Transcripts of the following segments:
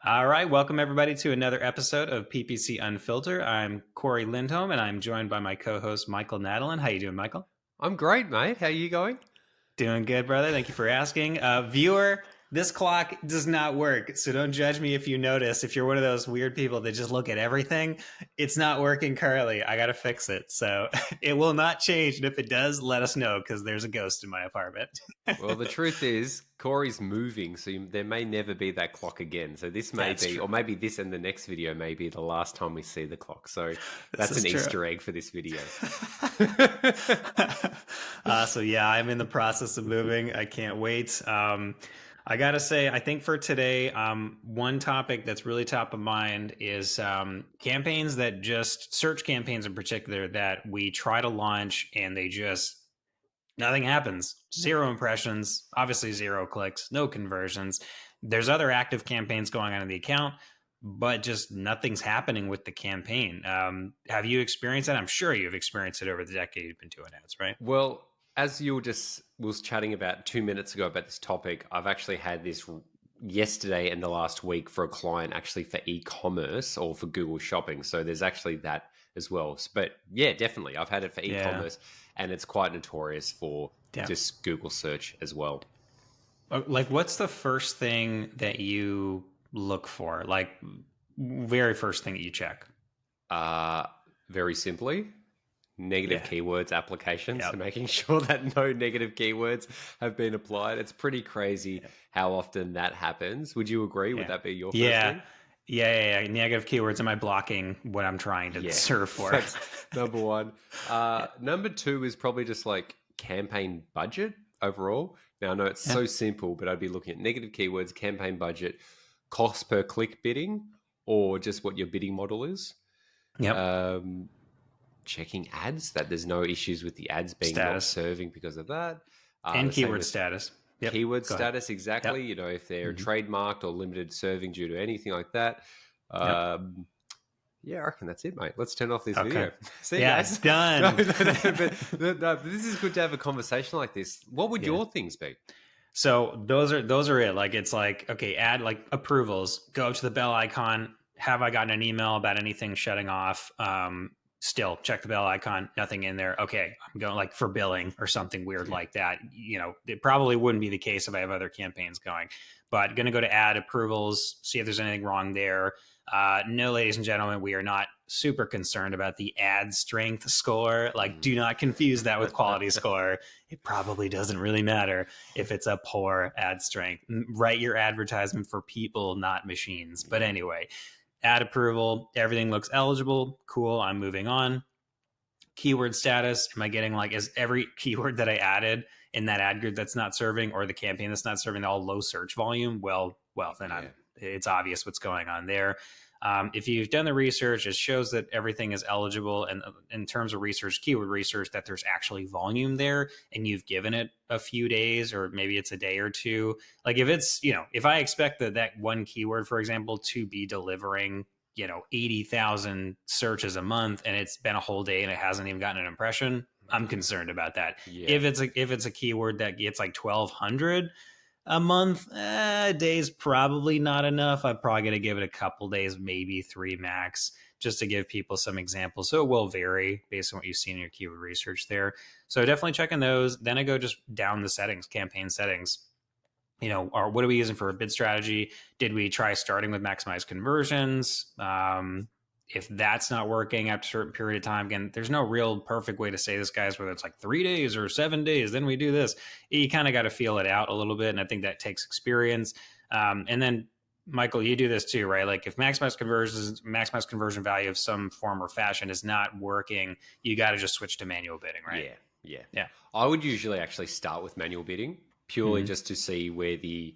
All right, welcome everybody to another episode of PPC Unfiltered. I'm Cory Lindholm, and I'm joined by my co-host Michael Nadalin. How you doing, Michael? I'm great, mate. How are you going? Doing good, brother. Thank you for asking. Viewer, this clock does not work, so don't judge me if you notice. If you're one of those weird people that just look at everything, it's not working currently. I got to fix it, so it will not change. And if it does, let us know because there's a ghost in my apartment. Well, the truth is, Corey's moving, so there may never be that clock again. So this may That's be, true. or maybe this and the next video may be the last time we see the clock. So This that's is an true. Easter egg for this video. So yeah, I'm in the process of moving. I can't wait. I gotta say, I think for today, one topic that's really top of mind is campaigns that just search campaigns in particular that we try to launch and they just nothing happens. Zero impressions, obviously zero clicks, no conversions. There's other active campaigns going on in the account, but just nothing's happening with the campaign. Have you experienced that? I'm sure you've experienced it over the decade you've been doing ads, right? Well, as you just was chatting about 2 minutes ago about this topic, I've actually had this yesterday and the last week for a client actually for e-commerce or for Google Shopping. So there's actually that as well. But yeah, definitely. I've had it for Yeah. e-commerce and it's quite notorious for Yeah. just Google search as well. Like, what's the first thing that you look for? Like, very first thing that you check? Uh, Very simply, negative Yeah. keywords application. So Yep. making sure that no negative keywords have been applied. It's pretty crazy Yep. how often that happens. Would you agree? Would Yeah. that be your first Yeah. thing? Yeah. Negative keywords. Am I blocking what I'm trying to Yeah, serve for? that's number one. Yeah. Number two is probably just like campaign budget overall. Now, I know it's Yeah. so simple, but I'd be looking at negative keywords, campaign budget, cost per click bidding, or just what your bidding model is. Yep. Um, Checking ads, that there's no issues with the ads being not Status serving because of that. and The same keyword with status. Yep. keyword Go ahead. status, exactly. Yep. You know, if they're Hmm. trademarked or limited serving due to anything like that. Yep. Yeah, I reckon that's it, mate. Let's turn off this Okay. video. See you Yeah. guys. No, Done. but this is good to have a conversation like this. What would Yeah. your things be? So those are it. Like it's like, okay, add like approvals. Go up to the bell icon. Have I gotten an email about anything shutting off? Still check the bell icon. Nothing in there. Okay, I'm going like for billing or something weird Yeah. like that. You know, it probably wouldn't be the case if I have other campaigns going. But going to go to add approvals. See if there's anything wrong there. No, ladies and gentlemen, we are not super concerned about the ad strength score. Like, do not confuse that with quality score. It probably doesn't really matter if it's a poor ad strength. Write your advertisement for people, not machines. But Yeah. anyway, ad approval, everything looks eligible. Cool, I'm moving on. Keyword status, am I getting like, is every keyword that I added in that ad grid that's not serving or the campaign that's not serving all low search volume? Well, then Yeah. it's obvious what's going on there. If you've done the research, it shows that everything is eligible. And in terms of research, keyword research, that there's actually volume there and you've given it a few days or maybe it's a day or two. Like if it's, if I expect that one keyword, for example, to be delivering 80,000 searches a month and it's been a whole day and it hasn't even gotten an impression, I'm concerned about that. Yeah. If it's a keyword that gets like 1,200 a month, a day's probably not enough. I'm probably going to give it a couple days, maybe 3 max, just to give people some examples. So it will vary based on what you've seen in your keyword research there. So definitely checking those. Then I go just down the settings, campaign settings. Or what are we using for a bid strategy? Did we try starting with maximize conversions? If that's not working after a certain period of time, again, there's no real perfect way to say this, guys, whether it's like 3 days or 7 days, then we do this. You kind of got to feel it out a little bit. And I think that takes experience. And then, Michael, you do this too, right? Like if maximize conversion value of some form or fashion is not working, you got to just switch to manual bidding, right? Yeah. Yeah. Yeah. I would usually actually start with manual bidding purely Mm-hmm. just to see where the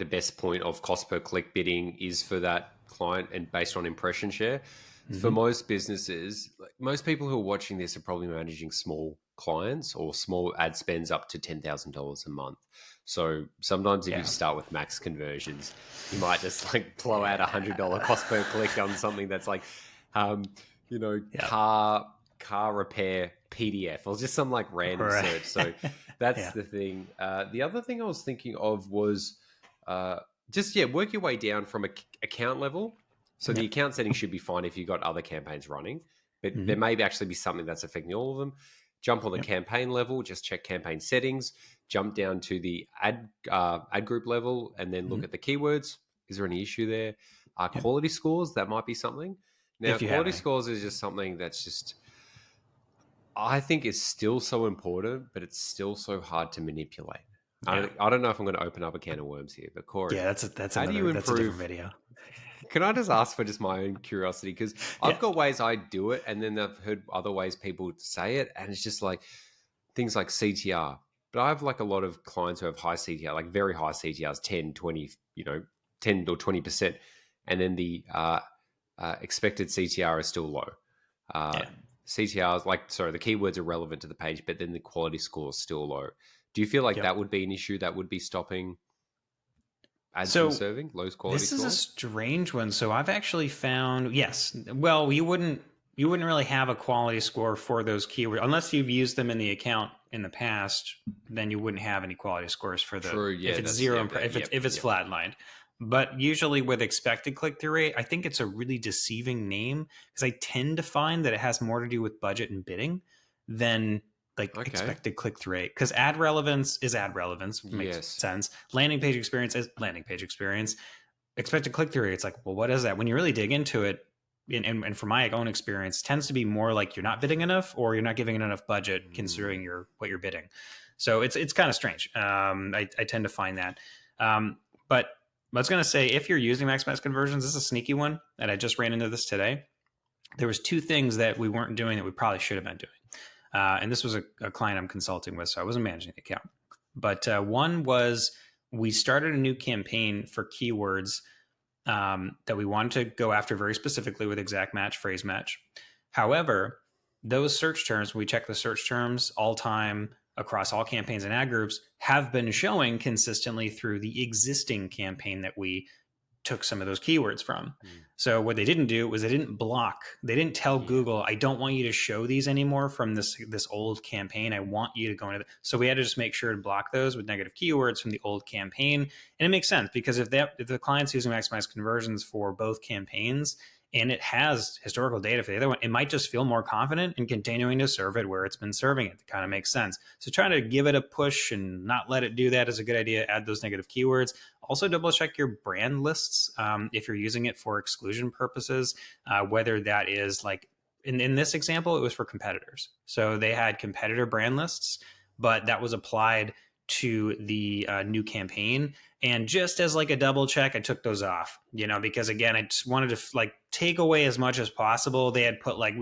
best point of cost per click bidding is for that client and based on impression share. For Mm-hmm. most businesses, like most people who are watching this are probably managing small clients or small ad spends up to $10,000 a month. So sometimes if you Yeah. start with max conversions, you might just like blow out $100 cost per click on something that's like, Yeah. car repair PDF or just some like random Right. search. So that's Yeah. the thing. The other thing I was thinking of was just work your way down from account level. So the account settings should be fine if you've got other campaigns running, but there may actually be something that's affecting all of them. Jump on the campaign level, just check campaign settings, jump down to the ad group level, and then look at the keywords. Is there any issue there? Quality scores, that might be something. Now, If you have quality any. scores is just something that's just, I think it's still so important, but it's still so hard to manipulate. Yeah. I don't know if I'm going to open up a can of worms here, but Cory, Yeah, that's how do you a different improve? video. Can I just ask for just my own curiosity? Because I've Yeah. got ways I do it, and then I've heard other ways people say it, and it's just like things like CTR. But I have like a lot of clients who have high CTR, like very high CTRs, 10, 20, 10 or 20%. And then the expected CTR is still low. CTRs, the keywords are relevant to the page, but then the quality score is still low. Do you feel like that would be an issue that would be stopping ads from serving low quality This is a scores? strange one. So I've actually found, yes, well, you wouldn't really have a quality score for those keywords unless you've used them in the account in the past. Then you wouldn't have any quality scores for True. Yeah, if it's that's zero, if it's flatlined. But usually with expected click through rate, I think it's a really deceiving name because I tend to find that it has more to do with budget and bidding than like expected click through rate, because ad relevance is ad relevance, makes sense. Landing page experience is landing page experience. Expected click through rate, it's like, well, what is that? When you really dig into it, and from my own experience, tends to be more like you're not bidding enough or you're not giving it enough budget considering what you're bidding. So it's kind of strange. I tend to find that. But I was going to say, if you're using maximize conversions, this is a sneaky one, and I just ran into this today. There was two things that we weren't doing that we probably should have been doing. And this was a client I'm consulting with, so I wasn't managing the account. But one was we started a new campaign for keywords that we wanted to go after very specifically with exact match, phrase match. However, those search terms, we check the search terms all time across all campaigns and ad groups, have been showing consistently through the existing campaign that we took some of those keywords from. So what they didn't do was they didn't tell Google, I don't want you to show these anymore from this old campaign. I want you to go into so we had to just make sure to block those with negative keywords from the old campaign. And it makes sense because if the client's using maximize conversions for both campaigns and it has historical data for the other one, it might just feel more confident in continuing to serve it where it's been serving it. It kind of makes sense. So trying to give it a push and not let it do that is a good idea. Add those negative keywords. Also double check your brand lists if you're using it for exclusion purposes, whether that is like, in this example, it was for competitors. So they had competitor brand lists, but that was applied to the new campaign. And just as like a double check, I took those off, because again, I just wanted to like take away as much as possible. They had put like,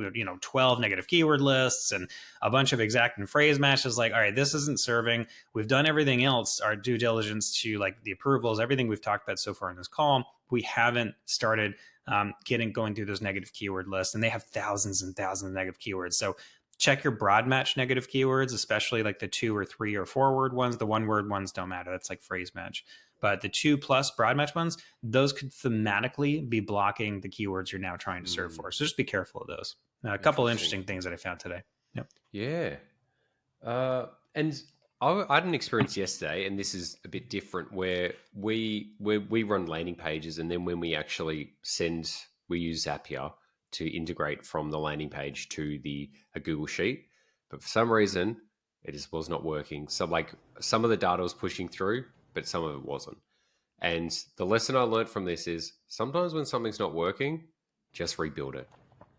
12 negative keyword lists and a bunch of exact and phrase matches. Like, all right, this isn't serving. We've done everything else, our due diligence to like the approvals, everything we've talked about so far in this call. We haven't started going through those negative keyword lists, and they have thousands and thousands of negative keywords. So check your broad match negative keywords, especially like the 2 or 3 or 4 word ones. The 1 word ones don't matter. That's like phrase match. But the 2+ broad match ones, those could thematically be blocking the keywords you're now trying to serve for. So just be careful of those. A couple interesting things that I found today. Yep. Yeah. And I had an experience yesterday, and this is a bit different, where we run landing pages, and then when we actually we use Zapier to integrate from the landing page to a Google Sheet. But for some reason, it just was not working. So like some of the data was pushing through, but some of it wasn't. And the lesson I learned from this is sometimes when something's not working, just rebuild it.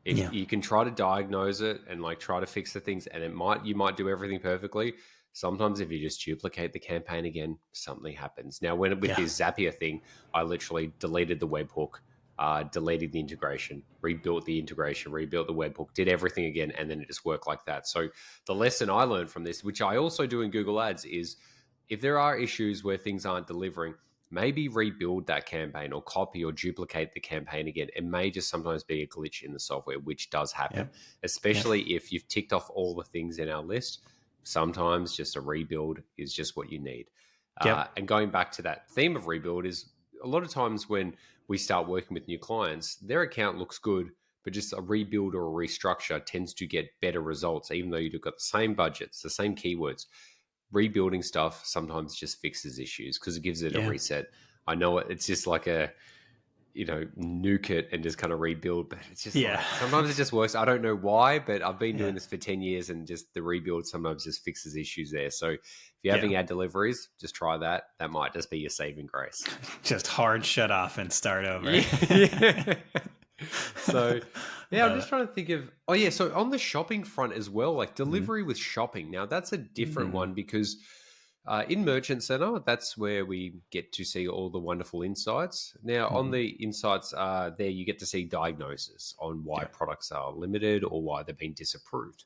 If you can try to diagnose it and like try to fix the things, and you might do everything perfectly. Sometimes if you just duplicate the campaign again, something happens. Now, with this Zapier thing, I literally deleted the webhook, deleted the integration, rebuilt the integration, rebuilt the webhook, did everything again, and then it just worked like that. So the lesson I learned from this, which I also do in Google Ads, is if there are issues where things aren't delivering, maybe rebuild that campaign or copy or duplicate the campaign again. It may just sometimes be a glitch in the software, which does happen, especially if you've ticked off all the things in our list. Sometimes just a rebuild is just what you need. And going back to that theme of rebuild is a lot of times when we start working with new clients, their account looks good, but just a rebuild or a restructure tends to get better results, even though you've got the same budgets, the same keywords. Rebuilding stuff sometimes just fixes issues because it gives it a reset. I know it's just like a, nuke it and just kind of rebuild. But it's just Yeah. like, sometimes it just works. I don't know why, but I've been Yeah. doing this for 10 years and just the rebuild sometimes just fixes issues there. So if you're Yeah. having ad deliveries, just try that. That might just be your saving grace. Just hard shut off and start over. Yeah. So, yeah, I'm Uh, just trying to think of. Oh, yeah. So on the shopping front as well, like mhm. delivery with shopping. Now that's a different Mhm. one because in Merchant Center, that's where we get to see all the wonderful insights. Now, on Mhm. the insights, there you get to see diagnoses on why Yeah. products are limited or why they've been disapproved.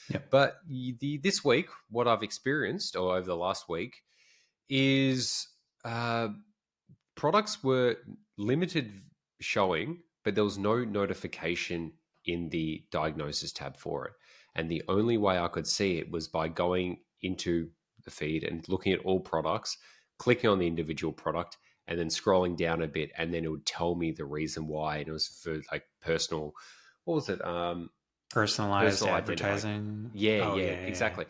Yep. But this week, what I've experienced, or over the last week, is products were limited showing, but there was no notification in the diagnosis tab for it. And the only way I could see it was by going into the feed and looking at all products, clicking on the individual product, and then scrolling down a bit, and then it would tell me the reason why. And it was for like personal, what was it? Personalized Personal identify. advertising. Yeah, Oh yeah, yeah, yeah, yeah. exactly.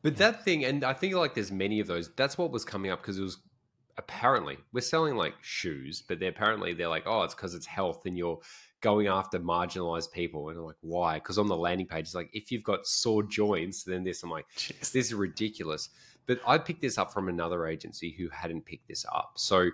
But Yeah. that thing, and I think like there's many of those. That's what was coming up because it was apparently we're selling like shoes, but they're like, oh, it's because it's health, and you're going after marginalized people, and I'm like, why? Because on the landing page, it's like if you've got sore joints, then this. I'm like, Jeez. this is ridiculous. But I picked this up from another agency who hadn't picked this up. So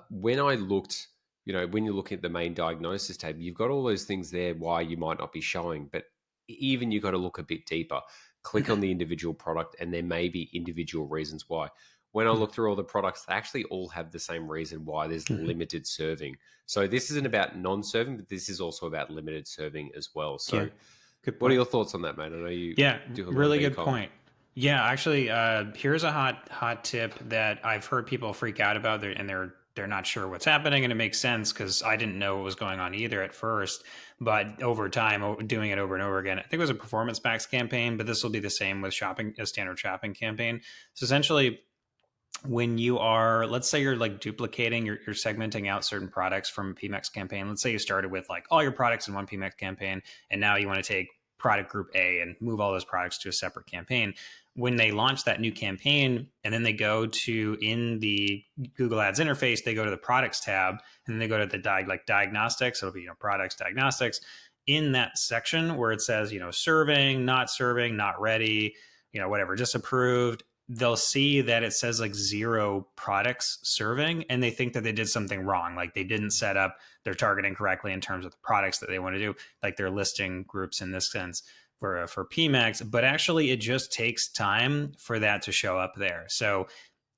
when I looked, when you look at the main diagnosis tab, you've got all those things there why you might not be showing, but even you've got to look a bit deeper. Click on the individual product, and there may be individual reasons why. When I look through all the products, they actually all have the same reason why there's Mhm. limited serving. So this isn't about non-serving, but this is also about limited serving as well. Yeah. So Good what are point. your thoughts on that, mate? I know you Yeah, do a lot of really good e-com. point. Yeah, actually, here's a hot tip that I've heard people freak out about, and they're not sure what's happening, and it makes sense because I didn't know what was going on either at first. But over time, doing it over and over again, I think it was a performance max campaign, but this will be the same with shopping, a standard shopping campaign. So essentially, when you are, let's say you're like duplicating, you're segmenting out certain products from a PMAX campaign. Let's say you started with like all your products in one PMAX campaign, and now you want to take product group A and move all those products to a separate campaign. When they launch that new campaign and then they go to in the Google Ads interface, they go to the products tab and then they go to the diagnostics. It'll be products, diagnostics. In that section where it says serving, not ready, whatever, just approved, they'll see that it says like 0 products serving and they think that they did something wrong, like they didn't set up their targeting correctly in terms of the products that they want to do, like they're listing groups in this sense for PMAX. But actually it just takes time for that to show up there. So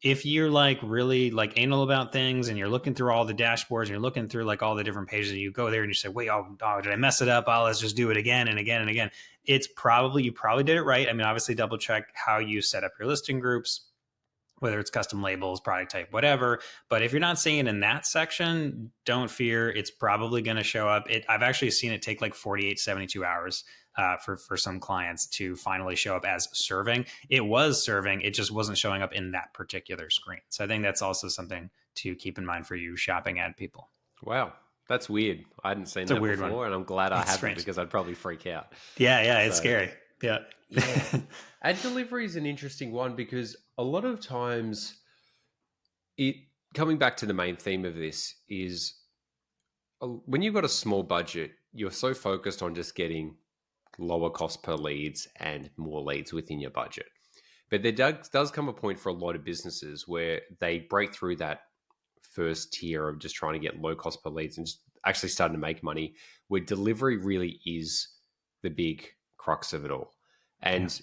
if you're like really like anal about things and you're looking through all the dashboards and you're looking through like all the different pages and you go there and you say, wait, did I mess it up? Oh, let's just do it again and again and again. It's probably, you probably did it right. I mean, obviously double check how you set up your listing groups, whether it's custom labels, product type, whatever. But if you're not seeing it in that section, don't fear. It's probably going to show up. I've actually seen it take like 48, 72 hours for some clients to finally show up as serving. It was serving. It just wasn't showing up in that particular screen. So I think that's also something to keep in mind for you shopping ad people. Wow, that's weird. I hadn't seen It's a that weird one. before, and I'm glad I It's haven't strange. because I'd probably freak out. Yeah, yeah, it's So, scary. Yeah. yeah. Ad delivery is an interesting one because a lot of times it coming back to the main theme of this is when you've got a small budget, you're so focused on just getting lower cost per leads and more leads within your budget. But there does come a point for a lot of businesses where they break through that first tier of just trying to get low cost per leads and just actually starting to make money, where delivery really is the big crux of it all. Yeah. And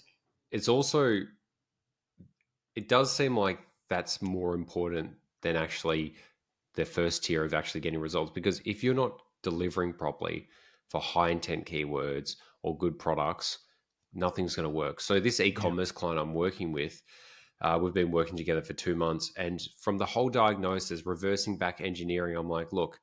it's also, it does seem like that's more important than actually the first tier of actually getting results. Because if you're not delivering properly for high intent keywords or good products, nothing's going to work. So this Yeah. e-commerce client I'm working with, we've been working together for 2 months, and from the whole diagnosis, reversing back engineering, I'm like, look,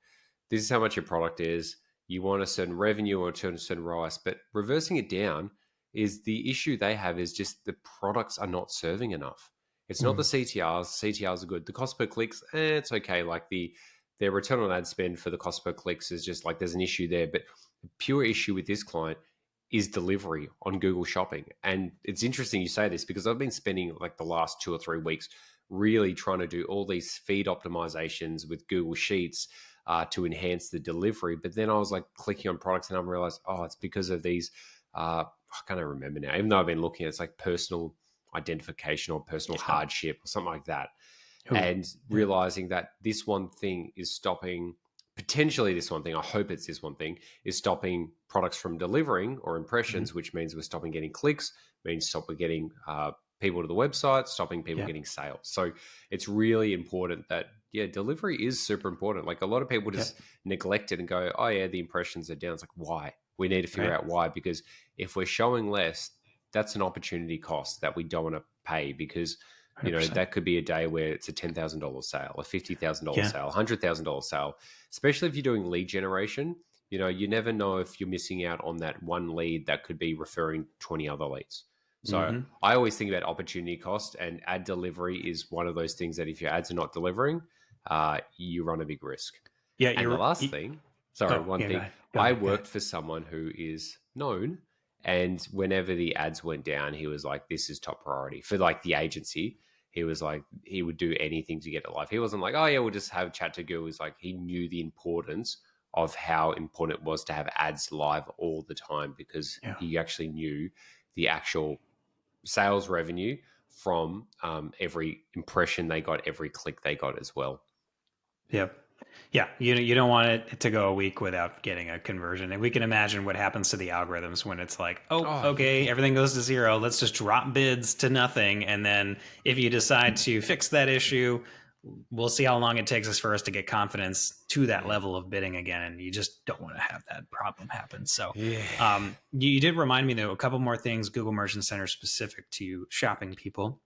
this is how much your product is. You want a certain revenue or a certain ROAS, but reversing it down is the issue they have is just the products are not serving enough. It's not the Mhm. CTRs. CTRs are good. The cost per clicks, it's okay. Like their return on ad spend for the cost per clicks is just like there's an issue there. But the pure issue with this client is delivery on Google Shopping. And it's interesting you say this because I've been spending like the last 2 or 3 weeks really trying to do all these feed optimizations with Google Sheets to enhance the delivery. But then I was like clicking on products and I realized, oh, it's because of these, I can't even remember now, even though I've been looking at it's like personal identification or personal hardship or something like that. And realizing that this one thing is stopping, potentially this one thing, I hope it's this one thing, is stopping products from delivering or impressions, which means we're stopping getting clicks, means stopping getting people to the website, stopping people getting sales. So it's really important that, delivery is super important. Like a lot of people just neglect it and go, oh yeah, the impressions are down. It's like, why? We need to figure out why, because if we're showing less, that's an opportunity cost that we don't want to pay, because that could be a day where it's a $10,000 sale, a $50,000 sale, $100,000 sale, especially if you're doing lead generation. You never know if you're missing out on that one lead that could be referring 20 other leads. So I always think about opportunity cost, and ad delivery is one of those things that if your ads are not delivering, you run a big risk. Yeah. And the last thing, one thing, I worked for someone who is known, and whenever the ads went down, he was like, this is top priority for like the agency. He was like, he would do anything to get it live. He wasn't like, oh yeah, we'll just have a chat to Google. He's like, he knew the importance of how important it was to have ads live all the time, because he actually knew the actual sales revenue from every impression they got, every click they got as well. Yep. Yeah, you don't want it to go a week without getting a conversion. And we can imagine what happens to the algorithms when it's like, everything goes to zero. Let's just drop bids to nothing. And then if you decide to fix that issue, we'll see how long it takes us for us to get confidence to that level of bidding again. And you just don't want to have that problem happen. So you did remind me, though, a couple more things Google Merchant Center specific to shopping people.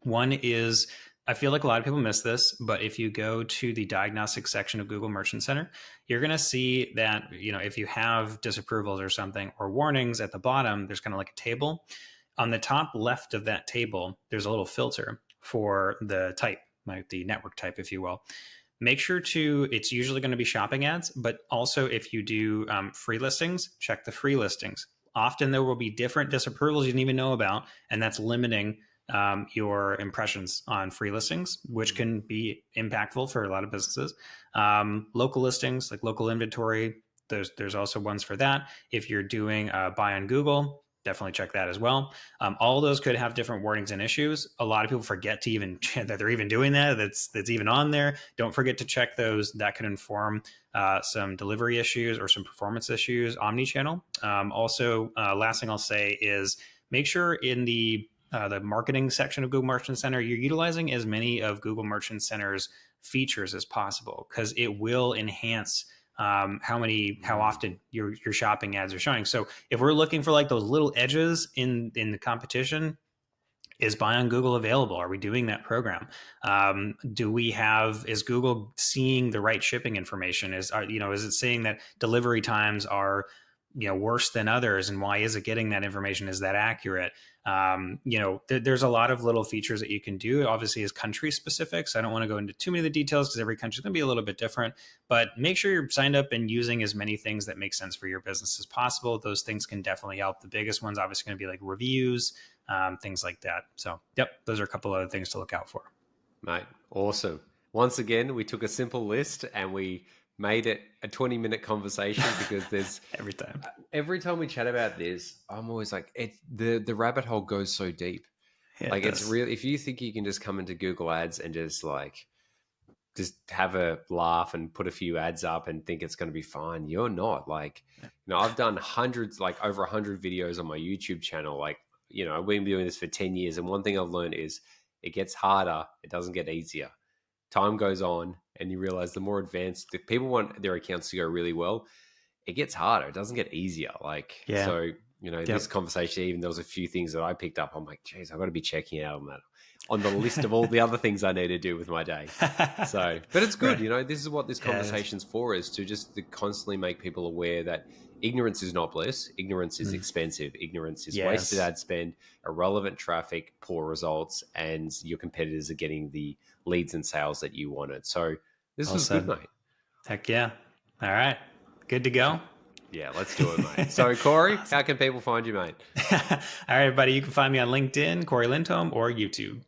One is, I feel like a lot of people miss this, but if you go to the diagnostic section of Google Merchant Center, you're going to see that, if you have disapprovals or something or warnings at the bottom, there's kind of like a table. On the top left of that table, there's a little filter for the type, like the network type, if you will. Make sure it's usually going to be shopping ads, but also if you do free listings, check the free listings. Often there will be different disapprovals you didn't even know about, and that's limiting your impressions on free listings, which can be impactful for a lot of businesses. Local listings, like local inventory, there's also ones for that. If you're doing buy on Google, definitely check that as well. All of those could have different wordings and issues. A lot of people forget to even that they're even doing that. That's even on there. Don't forget to check those. That could inform some delivery issues or some performance issues, omni-channel. Also, last thing I'll say is make sure in the marketing section of Google Merchant Center, you're utilizing as many of Google Merchant Center's features as possible, because it will enhance how often your shopping ads are showing. So if we're looking for like those little edges in the competition, is buy on Google available? Are we doing that program? Is Google seeing the right shipping information? Is it saying that delivery times are worse than others, and why is it getting that information? Is that accurate? There's a lot of little features that you can do. It obviously is country specific, so I don't want to go into too many of the details because every country is going to be a little bit different, but make sure you're signed up and using as many things that make sense for your business as possible. Those things can definitely help. The biggest ones obviously going to be like reviews, things like that. So those are a couple other things to look out for. Mate, awesome. Once again, we took a simple list and we made it a 20-minute conversation, because there's every time we chat about this, I'm always like, the rabbit hole goes so deep. It's real. If you think you can just come into Google Ads and just have a laugh and put a few ads up and think it's going to be fine, you're not. I've done hundreds, like over 100 videos on my YouTube channel. I've been doing this for 10 years. And one thing I've learned is it gets harder. It doesn't get easier. Time goes on, and you realize the more advanced, the people want their accounts to go really well, it gets harder. It doesn't get easier. This conversation, even there was a few things that I picked up. I'm like, geez, I've got to be checking out on that, on the list of all the other things I need to do with my day. But it's good. This is what this conversation's for, is to just to constantly make people aware that ignorance is not bliss. Ignorance is expensive. Ignorance is wasted ad spend, irrelevant traffic, poor results, and your competitors are getting the leads and sales that you wanted. So this was good, mate. Heck yeah. All right. Good to go? Yeah, let's do it, mate. So, Cory, how can people find you, mate? All right, everybody. You can find me on LinkedIn, Cory Lindholm, or YouTube.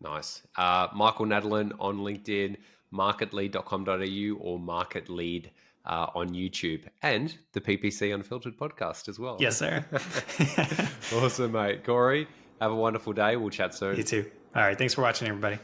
Nice. Michael Nadalin on LinkedIn, marketlead.com.au or marketlead on YouTube, and the PPC Unfiltered podcast as well. Yes, sir. Awesome, mate. Cory, have a wonderful day. We'll chat soon. You too. All right. Thanks for watching, everybody.